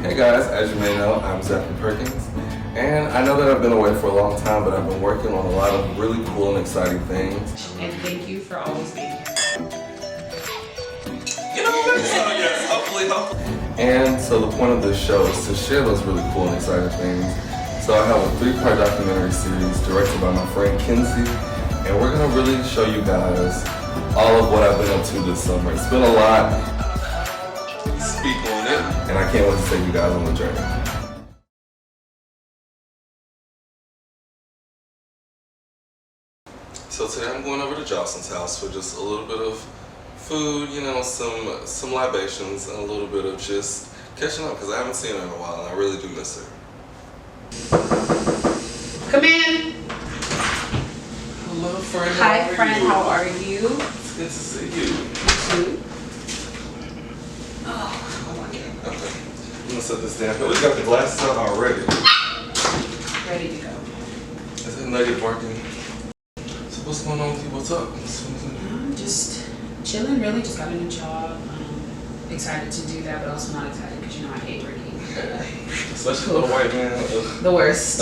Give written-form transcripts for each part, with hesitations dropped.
Hey guys, as you may know, I'm Zachary Perkins, and I know that I've been away for a long time, but I've been working on a lot of really cool and exciting things. And thank you for always being here. You know what? So yes, hopefully. And so the point of this show is to share those really cool and exciting things. So I have a 3-part documentary series directed by my friend McKenzie, and we're gonna really show you guys all of what I've been up to this summer. It's been a lot. Speak on it, and I can't wait to take you guys on the journey. So today I'm going over to Joslyn's house for just a little bit of food, you know, some libations, and a little bit of just catching up because I haven't seen her in a while and I really do miss her. Come in. Hello, friend. Hi, friend. How are you? It's good to see you. You too. Oh my God. Okay. I'm gonna set this down. We got the glasses out already. Ready to go. Is that lady barking? So what's going on with you? What's up? Just chilling, really. Just got a new job. Excited to do that, but also not excited because you know I hate working. Especially for a white man. The worst.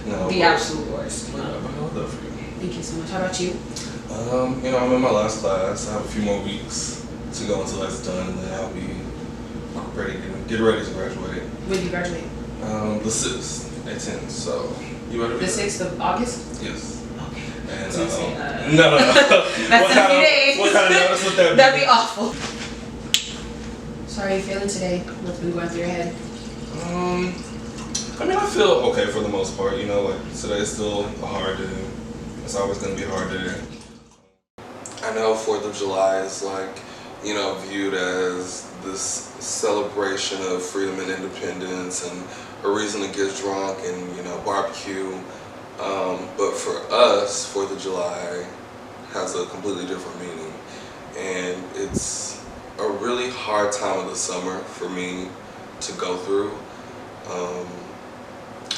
No, the absolute worst. I love that for you. Thank you so much. How about you? You know, I'm in my last class. I have a few more weeks to go until that's done, and then I'll be ready to get ready to graduate. When do you graduate? The 6th at 10. So you ready? The 6th of August? Yes. Okay. And No. no. That's a few days. What kind of notice would that be? That'd be awful. So how are you feeling today? What's been going through your head? I mean, I feel okay for the most part. You know, like today's still a hard day. It's always going to be a hard day. I know 4th of July is like, you know, viewed as this celebration of freedom and independence and a reason to get drunk and, you know, barbecue. But for us, 4th of July has a completely different meaning. And it's a really hard time of the summer for me to go through.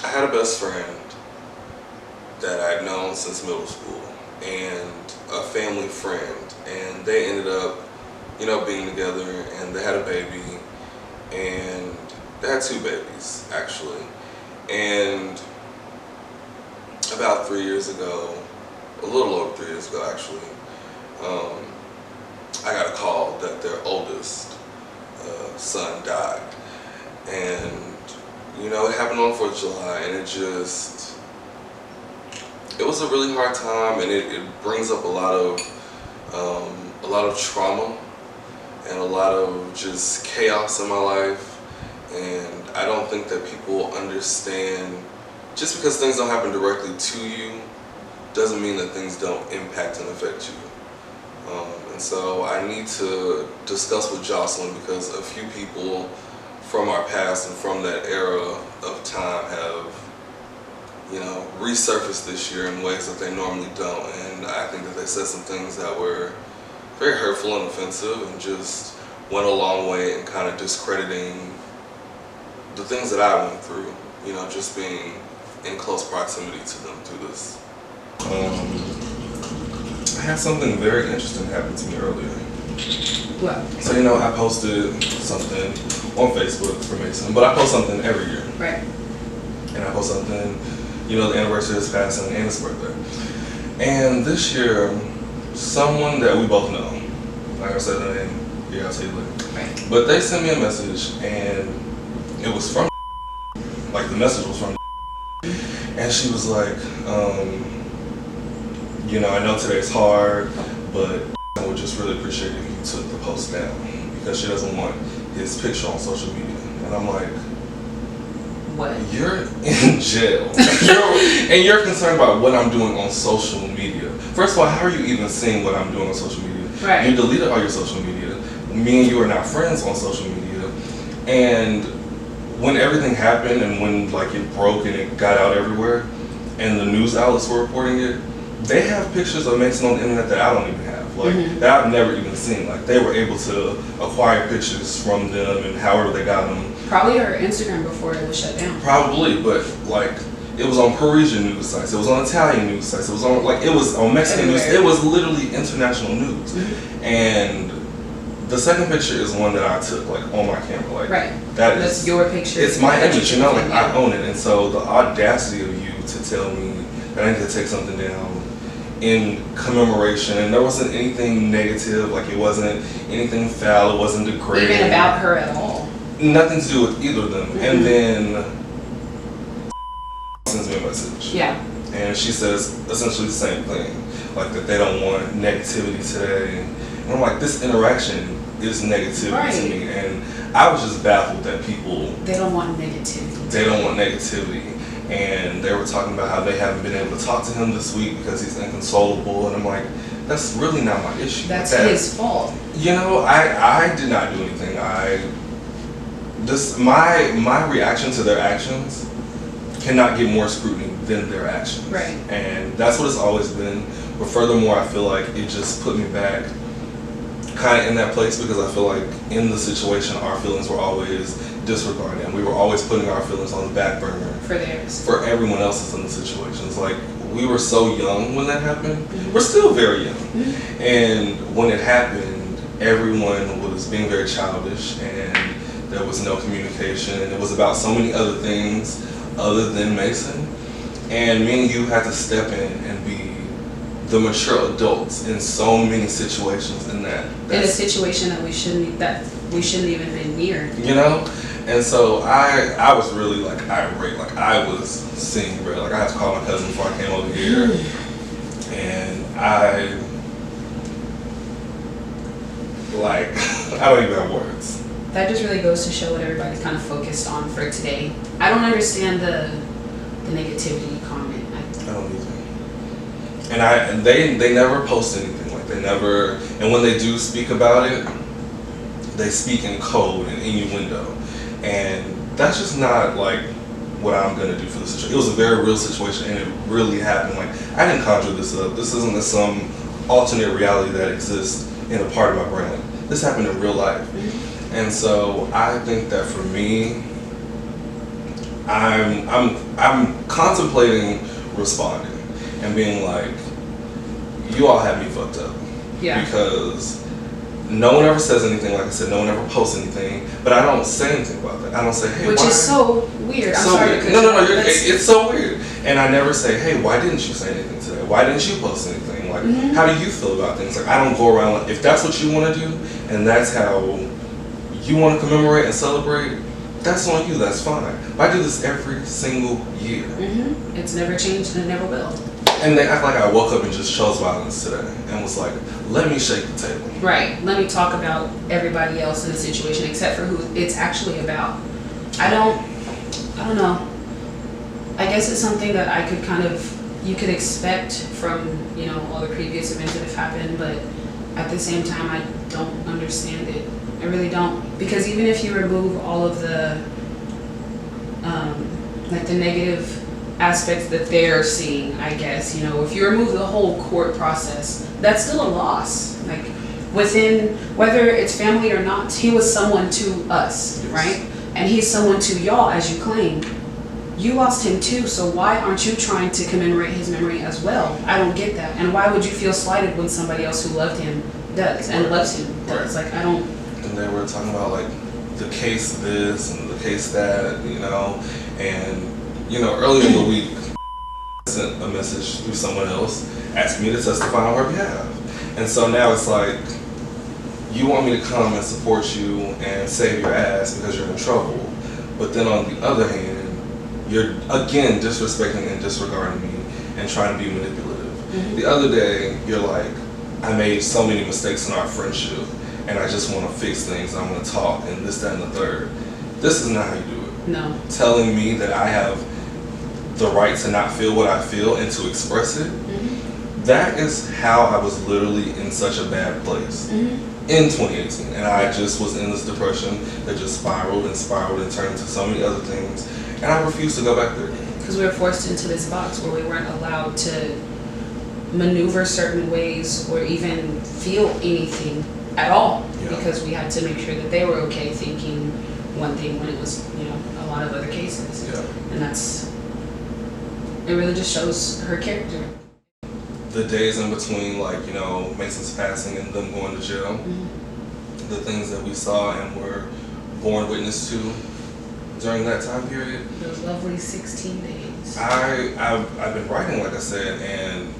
I had a best friend that I'd known since middle school and a family friend, and they ended up, you know, being together, and they had a baby, and they had 2 babies actually. And about 3 years ago, a little over 3 years ago actually, I got a call that their oldest son died. And you know, it happened on 4th of July, and it was a really hard time, and it brings up a lot of trauma and a lot of just chaos in my life. And I don't think that people understand, just because things don't happen directly to you doesn't mean that things don't impact and affect you. And so I need to discuss with Joslyn, because a few people from our past and from that era of time have, you know, resurfaced this year in ways that they normally don't. And I think that they said some things that were very hurtful and offensive and just went a long way in kind of discrediting the things that I went through, you know, just being in close proximity to them through this. I had something very interesting happen to me earlier. What? So, you know, I posted something on Facebook for Mason, but I post something every year. Right. And I post something, you know, the anniversary is passing and his birthday. And this year, someone that we both know, like I said the name, yeah, I'll tell you later. Right. But they sent me a message, and it was from, like the message was from, and she was like, you know, I know today's hard, but I would just really appreciate if you took the post down, because she doesn't want his picture on social media. And I'm like, what? You're in jail. And you're concerned about what I'm doing on social media. First of all, how are you even seeing what I'm doing on social media? Right. You deleted all your social media. Me and you are not friends on social media. And when everything happened and when like it broke and it got out everywhere and the news outlets were reporting it, they have pictures of Mason on the internet that I don't even have. Like, that I've never even seen. Like, they were able to acquire pictures from them and however they got them. Probably her Instagram before it was shut down. Probably, but like, it was on Parisian news sites, it was on Italian news sites, it was on, like, it was on Mexican news, it was literally international news. And the second picture is one that I took like on my camera, like right. that's your picture. It's my image, you know, like I own it. And so the audacity of you to tell me that I need to take something down in commemoration, and there wasn't anything negative, like it wasn't anything foul, it wasn't degrading. Even about her at all. Nothing to do with either of them. And then sends me a message. Yeah. And she says essentially the same thing, like that they don't want negativity today. And I'm like, this interaction is negativity to me, and I was just baffled that people they don't want negativity. They don't want negativity, and they were talking about how they haven't been able to talk to him this week because he's inconsolable, and I'm like, that's really not my issue. That's his fault. You know, I did not do anything. My reaction to their actions cannot get more scrutiny than their actions. Right. And that's what it's always been. But furthermore, I feel like it just put me back kind of in that place, because I feel like in the situation our feelings were always disregarded, and we were always putting our feelings on the back burner for theirs, for everyone else's in the situations. Like, we were so young when that happened. We're still very young. And when it happened, everyone was being very childish, and there was no communication, and it was about so many other things other than Mason. And me and you had to step in and be the mature adults in so many situations in a situation that we shouldn't even been near. You know? And so I was really like irate, like I was seeing red. Like I had to call my cousin before I came over here. And I don't even have words. That just really goes to show what everybody's kind of focused on for today. I don't understand the negativity comment. I don't either. And they never post anything, like they never, and when they do speak about it, they speak in code and innuendo, and that's just not like what I'm gonna do for the situation. It was a very real situation, and it really happened. Like, I didn't conjure this up. This isn't some alternate reality that exists in a part of my brain. Like, this happened in real life. And so I think that for me, I'm contemplating responding and being like, you all have me fucked up. Yeah. Because no one ever says anything. Like I said, no one ever posts anything. But I don't say anything about that. I don't say, hey, which why? is so weird. I'm sorry. No, it's so weird. And I never say, hey, why didn't you say anything today? Why didn't you post anything? Like, how do you feel about things? Like, I don't go around, like, if that's what you want to do, and that's how you want to commemorate and celebrate, that's on you, that's fine. But I do this every single year. It's never changed and it never will. And they act like I woke up and just chose violence today and was like, let me shake the table. Right, let me talk about everybody else in the situation except for who it's actually about. I don't know. I guess it's something that I could you could expect from, you know, all the previous events that have happened, but at the same time, I don't understand it. I really don't, because even if you remove all of the like the negative aspects that they're seeing, I guess, you know, if you remove the whole court process, that's still a loss. Like, within, whether it's family or not, he was someone to us, yes. Right? And he's someone to y'all, as you claim. You lost him too, so why aren't you trying to commemorate his memory as well? I don't get that. And why would you feel slighted when somebody else who loved him does and loves him does? Like, I don't. And they were talking about like the case this and the case that, you know, and you know, earlier in the week, I sent a message through someone else asking me to testify on her behalf. And so now it's like, you want me to come and support you and save your ass because you're in trouble. But then on the other hand, you're again disrespecting and disregarding me and trying to be manipulative. The other day, you're like, I made so many mistakes in our friendship and I just want to fix things. I want to talk and this, that, and the third. This is not how you do it. No. Telling me that I have the right to not feel what I feel and to express it, that is how I was literally in such a bad place in 2018. And I just was in this depression that just spiraled and turned into so many other things. And I refused to go back there again. Because we were forced into this box where we weren't allowed to maneuver certain ways or even feel anything at all. Yeah. Because we had to make sure that they were okay thinking one thing when it was, you know, a lot of other cases. Yeah. And it really just shows her character. The days in between, like, you know, Mason's passing and them going to jail, the things that we saw and were born witness to during that time period. Those lovely 16 days. I've been writing, like I said, and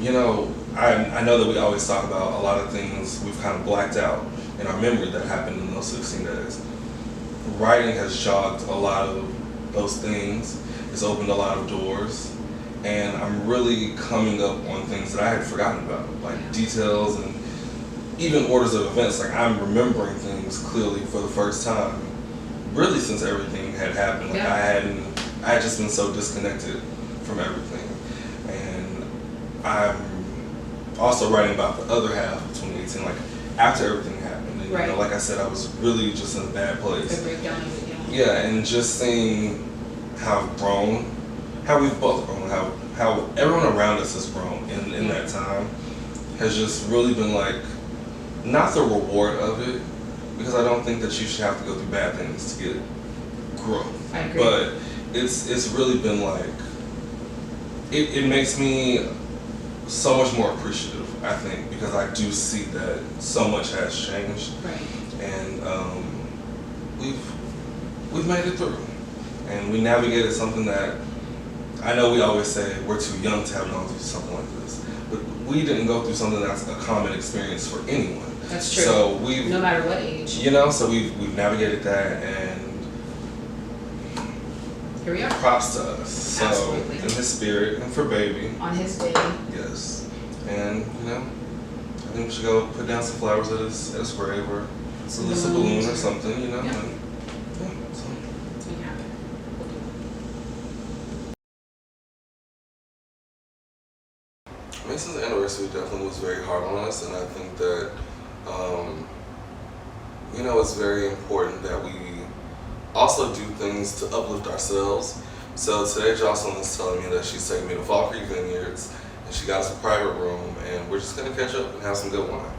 you know, I know that we always talk about a lot of things we've kind of blacked out in our memory that happened in those 16 days. Writing has jogged a lot of those things. It's opened a lot of doors, and I'm really coming up on things that I had forgotten about, like details and even orders of events. Like, I'm remembering things clearly for the first time, really since everything had happened. Like, I had just been so disconnected from everything. And I'm also writing about the other half of 2018, like after everything happened. And, you know, like I said, I was really just in a bad place. The breakdown of it, yeah, and just seeing how I've grown, how we've both grown, how everyone around us has grown in that time has just really been like, not the reward of it, because I don't think that you should have to go through bad things to get growth. I agree. But it's really been like, it makes me so much more appreciative, I think, because I do see that so much has changed. Right. And we've made it through. And we navigated something that I know we always say we're too young to have gone through something like this. But we didn't go through something that's a common experience for anyone. That's true. So we've, no matter what age. you know, so we've navigated that, and Here we are. props to us. So Absolutely. in his spirit and for baby. On his day. Yes. And you know, I think we should go put down some flowers at his grave, or release a balloon or something, you know. Yeah. And, yeah, so. Make it happen. Mason's anniversary definitely was very hard on us, and I think that, you know, it's very important that we also do things to uplift ourselves. So today Joslyn is telling me that she's taking me to Fall Creek Vineyards, and she got us a private room, and we're just going to catch up and have some good wine.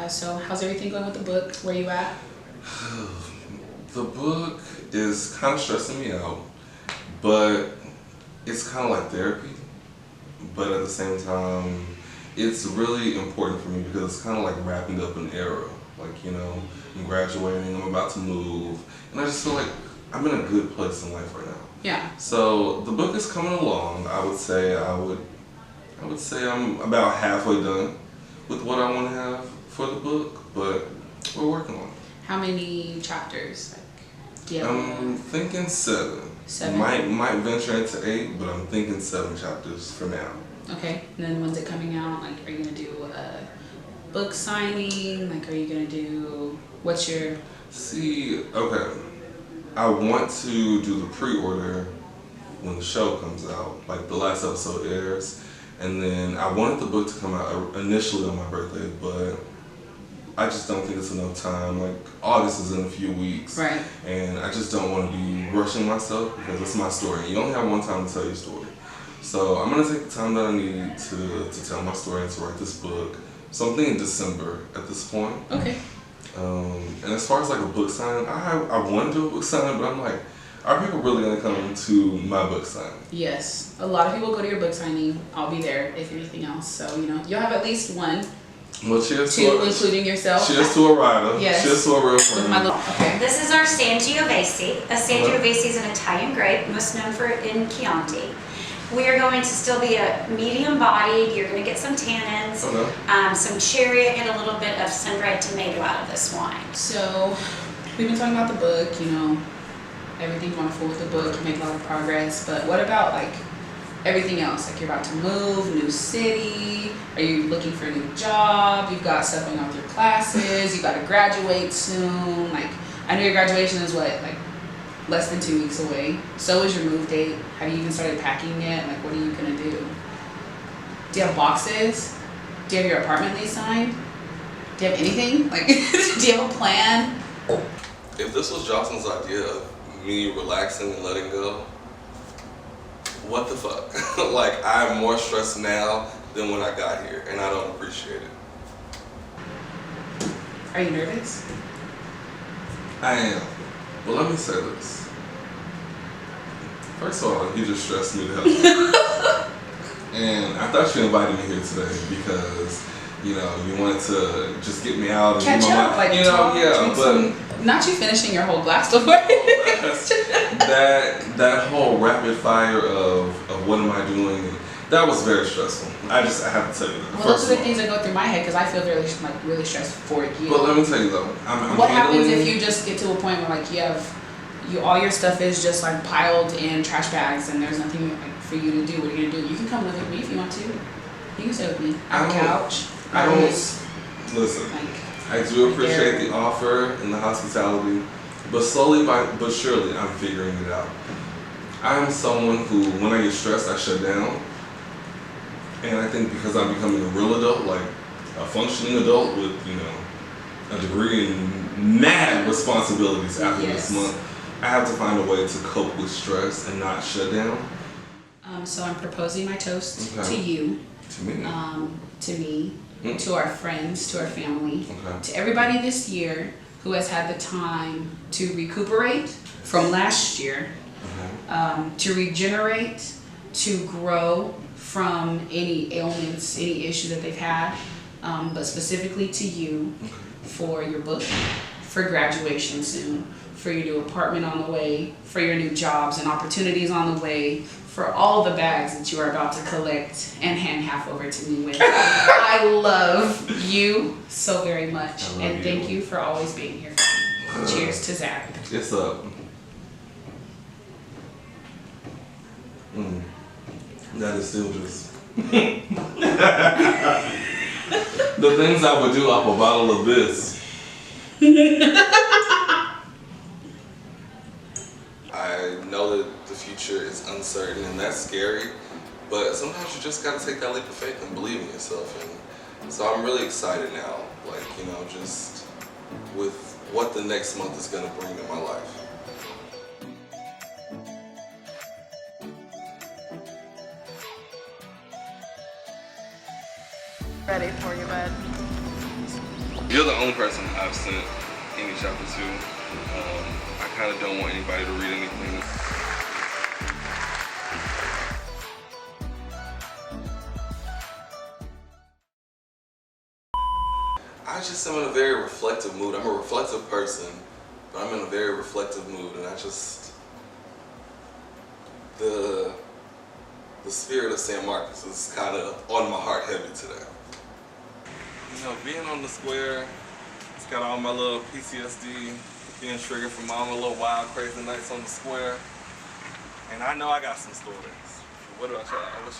So how's everything going with the book? Where you at? The book is kind of stressing me out, but it's kind of like therapy. But at the same time, it's really important for me because it's kind of like wrapping up an era. Like, you know, I'm graduating, I'm about to move, and I just feel like I'm in a good place in life right now. Yeah. So the book is coming along. I would say I'm about halfway done with what I want to have for the book, but we're working on it. How many chapters? Like, do you have I'm thinking 7. 7? Might venture into 8, but I'm thinking 7 chapters for now. Okay. And then when's it coming out? Like, are you gonna do a book signing? Like, are you gonna do, what's your? See, okay. I want to do the pre-order when the show comes out, like the last episode airs, and then I wanted the book to come out initially on my birthday, but I just don't think it's enough time. Like, August is in a few weeks. Right. And I just don't want to be rushing myself because it's my story. You only have one time to tell your story. So I'm going to take the time that I need to tell my story and to write this book. So I'm thinking December at this point. Okay. And as far as like a book signing, I want to do a book signing, but I'm like, are people really going to come to my book signing? Yes. A lot of people go to your book signing. I'll be there if anything else. So, you know, you'll have at least one. Well, cheers Two, including yourself. Cheers to a rider. Yes. Cheers to a real friend. Okay. This is our Sangiovese. A Sangiovese is an Italian grape, most known for in Chianti. We are going to still be a medium bodied. You're going to get some tannins, some cherry, and a little bit of sun-dried tomato out of this wine. So, we've been talking about the book, you know, everything's wonderful with the book, you make a lot of progress, but what about like everything else? Like, you're about to move, new city, are you looking for a new job? You've got stuff going on with your classes, you got to graduate soon. Like, I know your graduation is what, like less than 2 weeks away. So is your move date. Have you even started packing yet? Like, what are you gonna do? Do you have boxes? Do you have your apartment lease signed? Do you have anything? Like, do you have a plan? If this was Jocelyn's idea of me relaxing and letting go, what the fuck? Like, I'm more stressed now than when I got here, and I don't appreciate it. Are you nervous? I am. Well, let me say this. First of all, you just stressed me to hell. And I thought you invited me here today because, you know, you wanted to just get me out and catch up, like, you know, yeah, but not you finishing your whole glass of that whole rapid fire of what am I doing? That was very stressful. I have to tell you that. Well, those are the things that go through my head because I feel really stressed for you. But let me tell you though, I'm what happens if you just get to a point where like all your stuff is just like piled in trash bags and there's nothing like for you to do? What are you gonna do? You can come live with me if you want to. You can stay with me on the couch. I don't listen. I do appreciate the offer and the hospitality, but slowly but surely I'm figuring it out. I'm someone who, when I get stressed, I shut down. And I think because I'm becoming a real adult, like a functioning adult with, you know, a degree in mad responsibilities after this month, I have to find a way to cope with stress and not shut down. So I'm proposing my toast to you, to me, to our friends, to our family, to everybody this year who has had the time to recuperate from last year, to regenerate, to grow from any ailments, any issues that they've had, but specifically to you for your book, for graduation soon, for your new apartment on the way, for your new jobs and opportunities on the way, for all the bags that you are about to collect and hand half over to me with. I love you so very much, and thank you for always being here for me. Cheers to Zach. It's up. That is still just the things I would do off a bottle of this. I know that the future is uncertain and that's scary, but sometimes you just gotta take that leap of faith and believe in yourself. And so I'm really excited now, like, you know, just with what the next month is gonna bring in my life. Ready for you, bud. You're the only person I've sent any chapter to. I kind of don't want anybody to read anything. I just am in a very reflective mood. I'm a reflective person, but I'm in a very reflective mood, and the spirit of San Marcos is kind of on my heart heavy today. You know, being on the square, it's got all my little PTSD being triggered from all my little wild, crazy nights on the square. And I know I got some stories. What about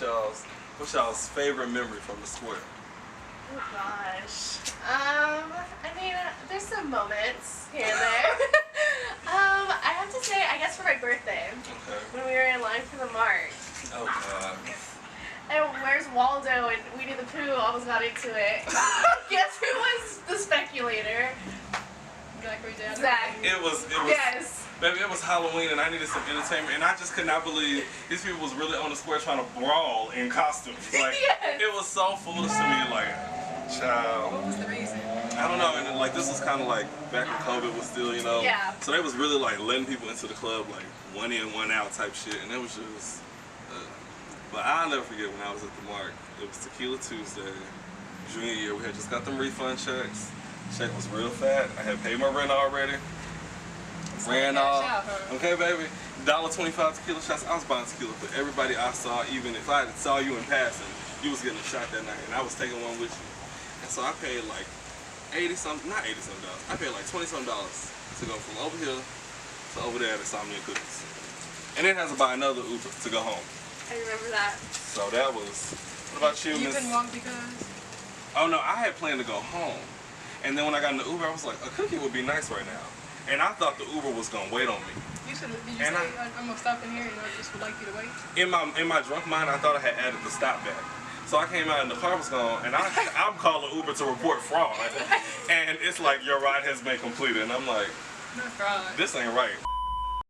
y'all? What's y'all's favorite memory from the square? Oh gosh. I mean, there's some moments here and there. I have to say, I guess for my birthday, when we were in line for the march. Oh God. And where's Waldo and Winnie the Pooh almost got into it. Guess who was the speculator? Zachary dad. Zach. It was. Yes. Baby, it was Halloween and I needed some entertainment, and I just could not believe these people was really on the square trying to brawl in costumes. Like, yes. It was so foolish to me. Like, child. What was the reason? I don't know, and like this was kind of like back when COVID was still, you know. Yeah. So they was really like letting people into the club, like one in, one out type shit, and it was just. But I'll never forget when I was at the Mark. It was Tequila Tuesday, junior year. We had just got them refund checks. Check was real fat. I had paid my rent already. Ran off. Okay, baby. $1.25 tequila shots. I was buying tequila for everybody I saw. Even if I saw you in passing, you was getting a shot that night, and I was taking one with you. And so I paid like $80-something, not $80-something. I paid like $20-something to go from over here to over there to Insomnia Cookies. And then had to buy another Uber to go home. I remember that. So that was. What about you, You Miss? couldn't walk because? Oh no, I had planned to go home, and then when I got in the Uber, I was like, a cookie would be nice right now, and I thought the Uber was gonna wait on me. You should. Did you say I'm gonna stop in here and I just would like you to wait? In my drunk mind, I thought I had added the stop back. So I came out and the car was gone, and I'm calling Uber to report fraud, and it's like your ride has been completed, and I'm like, Not fraud. this ain't right.